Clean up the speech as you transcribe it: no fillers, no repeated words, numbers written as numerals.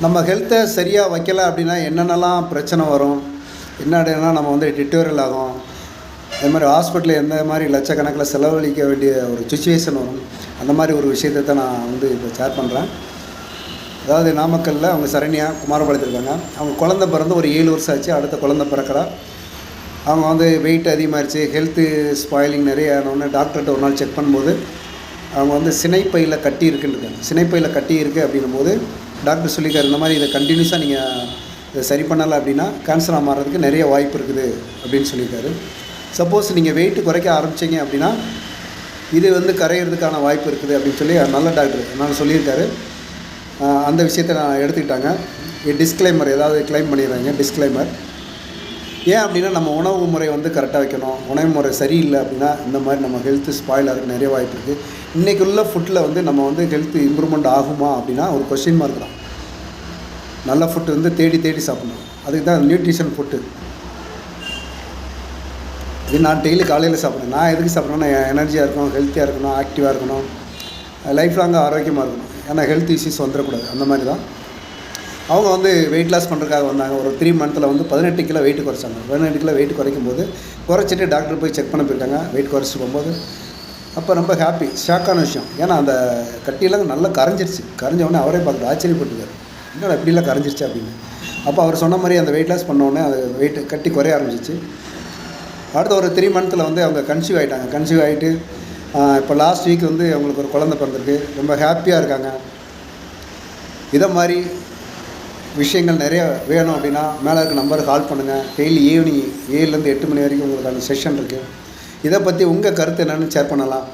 நம்ம ஹெல்த்தை சரியாக வைக்கல அப்படின்னா என்னென்னலாம் பிரச்சனை வரும், என்னன்னா நம்ம வந்து டிட்டோரியல் ஆகும். அது மாதிரி ஹாஸ்பிட்டலில் எந்த மாதிரி லட்சக்கணக்கில் செலவழிக்க வேண்டிய ஒரு சுச்சுவேஷன் வரும். அந்த மாதிரி ஒரு விஷயத்தை தான் நான் வந்து இப்போ ஷேர் பண்ணுறேன். அதாவது நாமக்கல்லில் அவங்க சரண்யா குமாரபாளையத்தில் இருக்காங்க. அவங்க குழந்த பிறந்து ஒரு 7 வருஷம் ஆச்சு. அடுத்த குழந்த பிறக்கிறா. அவங்க வந்து வெயிட் அதிகமாகிடுச்சு, ஹெல்த்து ஸ்பாயிலிங் நிறைய ஆனோடனே டாக்டர்கிட்ட ஒரு நாள் செக் பண்ணும்போது அவங்க வந்து சினைப்பையில் கட்டி இருக்குன்னு சினைப்பையில் கட்டி இருக்குது அப்படின்னும்போது டாக்டர் சொல்லியிருக்காரு, இந்த மாதிரி இதை கண்டினியூஸாக நீங்கள் இதை சரி பண்ணலை அப்படின்னா கேன்சராக மாறுறதுக்கு நிறைய வாய்ப்பு இருக்குது அப்படின்னு சொல்லியிருக்காரு. சப்போஸ் நீங்கள் வெயிட்டு குறைக்க ஆரம்பிச்சிங்க அப்படின்னா இது வந்து கரையிறதுக்கான வாய்ப்பு இருக்குது அப்படின்னு சொல்லி நல்ல டாக்டர் நான் சொல்லியிருக்காரு. அந்த விஷயத்தை நான் எடுத்துக்கிட்டாங்க. டிஸ்க்ளைமர் ஏதாவது கிளைம் பண்ணிடுறாங்க. டிஸ்க்ளைமர் ஏன் அப்படின்னா நம்ம உணவு முறை வந்து கரெக்டாக வைக்கணும். உணவு முறை சரியில்லை அப்படின்னா இந்த மாதிரி நம்ம ஹெல்த்து ஸ்பாயில் ஆகிறதுக்கு நிறைய வாய்ப்பு இருக்குது. இன்றைக்கி உள்ள ஃபுட்டில் வந்து நம்ம வந்து ஹெல்த் இம்ப்ரூவ்மெண்ட் ஆகுமா அப்படின்னா ஒரு கொஸ்டின் மார்க் தான். நல்ல ஃபுட்டு வந்து தேடி தேடி சாப்பிடணும். அதுக்கு தான் நியூட்ரிஷன் ஃபுட்டு. இது நான் டெய்லி காலையில் சாப்பிட்றேன். நான் எதுக்கு சாப்பிட்றேன்னா எனர்ஜியாக இருக்கணும், ஹெல்த்தியாக இருக்கணும், ஆக்டிவாக இருக்கணும், லைஃப் லாங்காக ஆரோக்கியமாக இருக்கணும். ஏன்னா ஹெல்த் இஷ்யூஸ் வந்துடக்கூடாது. அந்த மாதிரி தான் அவங்க வந்து வெயிட் லாஸ் பண்ணுறதுக்காக வந்தாங்க. ஒரு 3 மந்த்தில் வந்து 18 கிலோ வெயிட் குறைச்சாங்க. 18 கிலோ வெயிட் குறைக்கும் போது குறைச்சிட்டு டாக்டர் போய் செக் பண்ண போயிருக்காங்க. வெயிட் குறைச்சிட்டு போகும்போது அப்போ ரொம்ப ஹாப்பி, ஷாக்கான விஷயம். ஏன்னா அந்த கட்டியெல்லாம் நல்லா கரைஞ்சிருச்சு. கரைஞ்சவொடனே அவரே பார்த்துட்டு ஆச்சரியப்பட்டுக்கார், என்னடா இப்படிலாம் கரைஞ்சிருச்சு அப்படின்னு. அப்போ அவர் சொன்ன மாதிரி அந்த வெயிட் லாஸ் பண்ணோடனே அது வெயிட் கட்டி குறைய ஆரம்பிச்சிச்சு. அடுத்த ஒரு 3 மந்த்தில் வந்து அவங்க கன்சீவ் ஆகிட்டாங்க. கன்சீவ் ஆகிட்டு இப்போ லாஸ்ட் வீக் வந்து அவங்களுக்கு ஒரு குழந்தை பிறந்திருக்கு. ரொம்ப ஹாப்பியாக இருக்காங்க. இதை மாதிரி விஷயங்கள் நிறைய வேணும் அப்படின்னா மேலே இருக்க நம்பருக்கு கால் பண்ணுங்கள். டெய்லி ஈவினிங் 7லேருந்து 8 மணி வரைக்கும் உங்களுக்கான செஷன் இருக்குது. இதை பற்றி உங்கள் கருத்து என்னென்னு ஷேர் பண்ணலாம்.